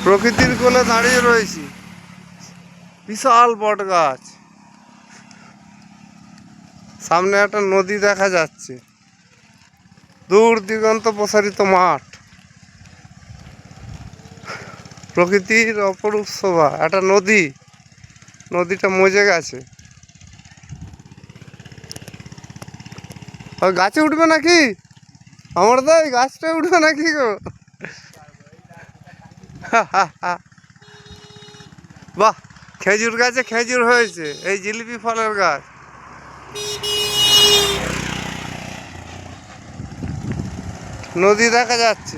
প্রকৃতির কোলে দাঁড়িয়ে রয়েছি, বিশাল বট গাছ, সামনে একটা নদী দেখা যাচ্ছে, দূর দিগন্ত প্রসারিত মাঠ, প্রকৃতির অপরূপ শোভা। একটা নদী, নদীটা মজে গেছে। গাছে উঠবে নাকি আমার দাই? গাছটা উঠবে নাকি গো? বাহ, খেজুর গাছে খেজুর হয়েছে, এই জিলিপি ফলের গাছ। নদী দেখা যাচ্ছে,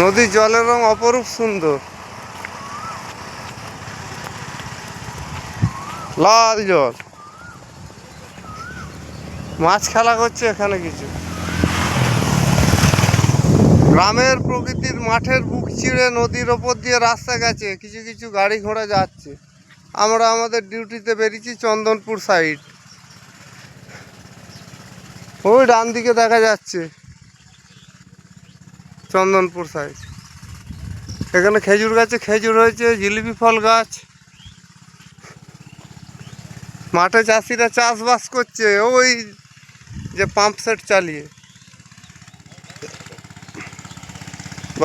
নদীর জলের রং অপরূপ সুন্দর, লাল জল। মাছ খেলা করছে এখানে কিছু। গ্রামের প্রকৃতির মাঠের বুক চিড়ে নদীর ওপর দিয়ে রাস্তা গেছে, কিছু কিছু গাড়ি ঘোড়া যাচ্ছে। আমরা আমাদের ডিউটিতে বেরিয়েছি চন্দনপুর সাইড। ওই ডান দিকে দেখা যাচ্ছে চন্দনপুর সাইড। এখানে খেজুর গাছে খেজুর হয়েছে, জিলিপি ফল গাছ। মাঠে চাষিরা চাষবাস করছে, ওই যে পাম্প সেট চালিয়ে।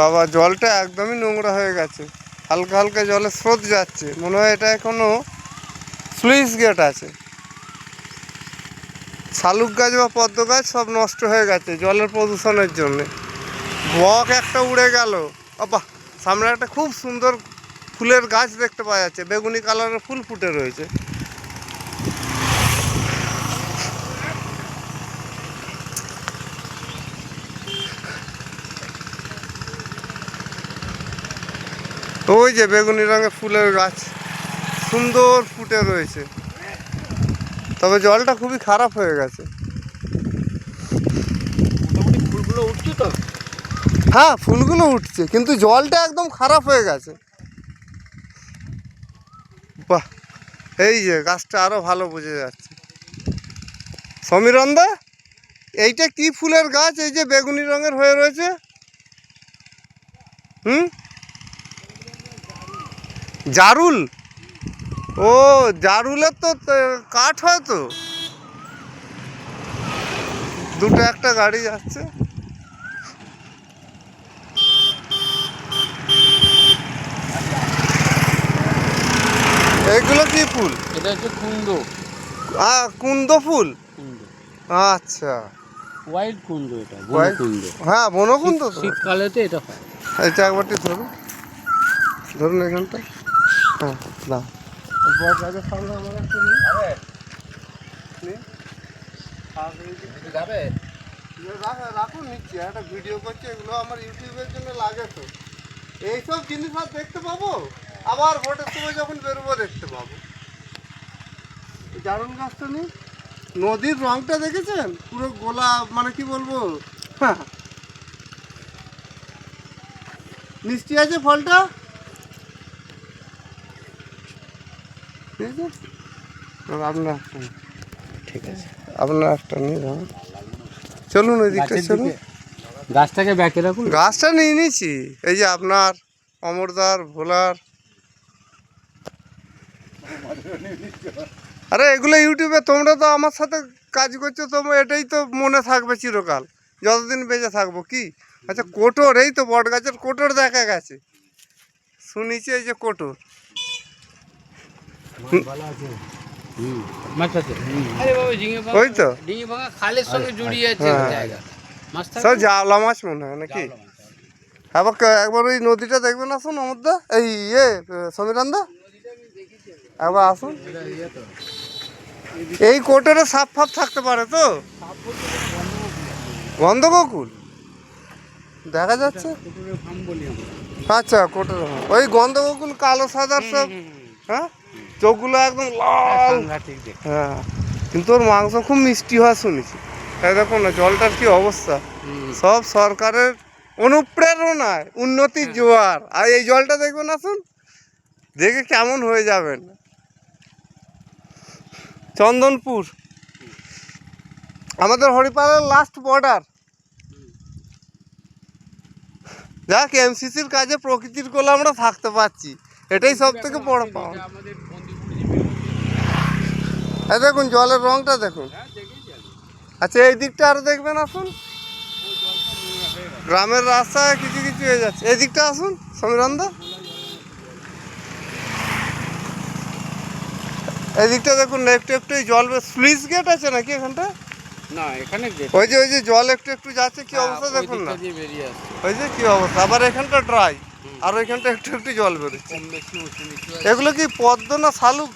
বাবা, জলটা একদমই নোংরা হয়ে গেছে, হালকা হালকা জলের স্রোত যাচ্ছে, মনে হয় এটা এখনো স্লুইস গেট আছে। শালুক গাছ বা পদ্ম গাছ সব নষ্ট হয়ে গেছে জলের প্রদূষণের জন্য। বক একটা উড়ে গেল। বাবা, সামনে একটা খুব সুন্দর ফুলের গাছ দেখতে পাওয়া যাচ্ছে, বেগুনি কালারের ফুল ফুটে রয়েছে। ওই যে বেগুনি রঙের ফুলের গাছ সুন্দর ফুটে রয়েছে, তবে জলটা খুবই খারাপ হয়ে গেছে। ফুলগুলো উঠছে তো? হ্যাঁ, ফুলগুলো উঠছে, কিন্তু জলটা একদম খারাপ হয়ে গেছে। বাহ, এই যে গাছটা আরো ভালো বোঝা যাচ্ছে। সমীরন্দা, এইটা কি ফুলের গাছ এই যে বেগুনি রঙের হয়ে রয়েছে? জারুল। ও, জারুলের তো কাঠ হয় তো। দুটো একটা গাড়ি যাচ্ছে। এগুলো কি ফুল? এটা হচ্ছে কুন্দ। কুন্দ ফুল। কুন্দ, আচ্ছা, হোয়াইট কুন্দ, এটা বনকুন্দ। হ্যাঁ, বনকুন্দ তো। শীতকালেতে এটা হয়। এটা একবারটি ধরুন, ধরুন এখানটা। হ্যাঁ, না বট গাছের সামনে আমার একটা নিন। রাখুন, নিচ্ছি, একটা ভিডিও করছি, এগুলো আমার ইউটিউবের জন্য লাগে তো। এইসব জিনিস আর দেখতে পাবো, আবার ভোটের সময় যখন বেরোবো দেখতে পাবো। দারুণ গাছটা নিই। নদীর রংটা দেখেছেন, পুরো গোলাপ, মানে কি বলবো, হ্যাঁ, মিষ্টি আছে ফলটা। ঠিক আছে, আপনার ঠিক আছে, আপনার একটা নিয়ে চলুন, ওই দিকটা চলুন। গাছটাকে ব্যাকে রাখুন। গাছটা নিয়ে নিয়েছি, এই যে আপনার অমরদার, ভোলার। আরে এগুলো ইউটিউবে, তোমরা তো আমার সাথে কাজ করছো, তোমরা এটাই তো মনে থাকবে চিরকাল, যতদিন বেঁচে থাকবো। কি আচ্ছা, কোটর, এই তো বট গাছের কোটর দেখা গেছে, শুনেছি এই যে কোটর। ওই তো খালের সঙ্গে জড়িয়ে আছে জায়গা। সব জাওলা মাছ মনে হয় নাকি? আবার একবার ওই নদীটা দেখবেন, আসুন অমরদা, এই সমীরন্দা, একবার আসুন। এই কোটরে সাপ ফাপ থাকতে পারে তো? গন্ধগোকুল দেখা যাচ্ছে। আচ্ছা, কোটর, ওই গন্ধগোকুল কালো সাদার সব। হ্যাঁ, চোখগুলো একদম লাল। হ্যাঁ, কিন্তু ওর মাংস খুব মিষ্টি হয় শুনেছি। তাই দেখুন না জলটার কি অবস্থা। সব সরকারের অনুপ্রেরণায় উন্নতির জোয়ার। আর এই জলটা দেখবেন, আসুন, দেখে কেমন হয়ে যাবেন। চন্দনপুর আমাদের হরিপালের লাস্ট বর্ডার। যাক এমসিসির কাজে প্রকৃতির কোলে আমরা থাকতে পারছি, এটাই সব থেকে বড় পাওয়া। আমাদের এই দেখুন জলের রংটা দেখুন। আচ্ছা এই দিকটা আরো দেখবেন, আসুন। গ্রামের রাস্তায় কিছু কিছু হয়ে যাচ্ছে, এই দিকটা আসুন সমীরন্দা। এই দিকটা দেখুন একটু একটু জল, স্লুইস গেট আছে নাকি এখানটা? না এখানে ওই যে জল একটু একটু যাচ্ছে, কি অবস্থা দেখুন না, বেরিয়ে আসছে ওই যে কি অবস্থা। আবার এখানটা ড্রাই, আর ওইখানটা একটু একটু জল বেরোচ্ছে। কম বেশি উঁচু নিচু এগুলো কি পদ্ম না শালুক?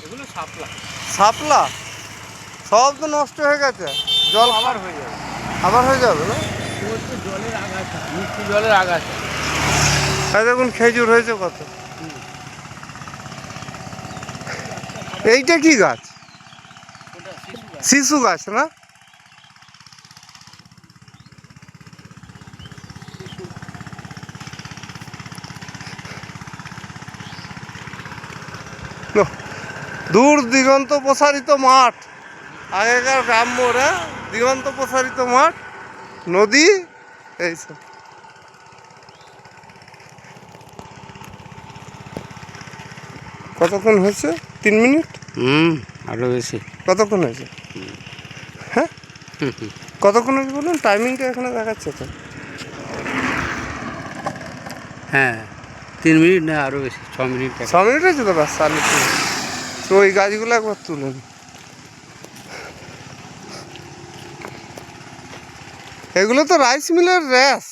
এগুলো শাপলা শাপলা? সব তো নষ্ট হয়ে গেছে, জল আবার হয়ে যাবে। আবার হয়ে যাবে না? জলের আগাছা, মিষ্টি জলের আগাছা। এই দেখুন খেজুর হয়েছে কত। এইটা কি গাছ? শিশু গাছ না? নো, দূর দিগন্ত প্রসারিত মাঠ, আগেকার গ্রাম্যরা, দিগন্ত প্রসারিত মাঠ, নদী, এইসব। কতক্ষণ হয়েছে? 3 মিনিট? আরো বেশি। কতক্ষণ হয়েছে? হ্যাঁ কতক্ষণ হয়েছে বলুন, টাইমিংটা এখানে দেখাচ্ছে তো। হ্যাঁ 3 মিনিট না আরো বেশি, 6 মিনিট। 6 মিনিট হয়েছে তো, ব্যাস চালু। তো ওই গাছগুলো একবার তুলুন। এগুলো তো রাইস মিলের র্যাস।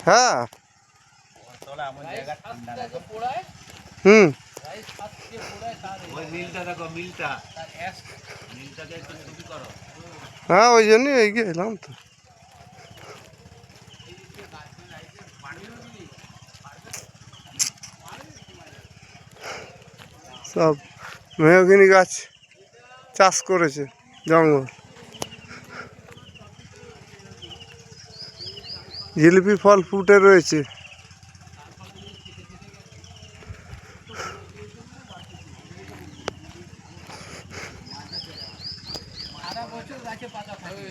হ্যাঁ হুম, হ্যাঁ ওই জন্যই এগিয়ে এলাম তো। সব মেহগিনি গাছ চাষ করেছে, জঙ্গল। জিলিপি ফল ফুটে রয়েছে। সারা বছর গাছে পাতা থাকে।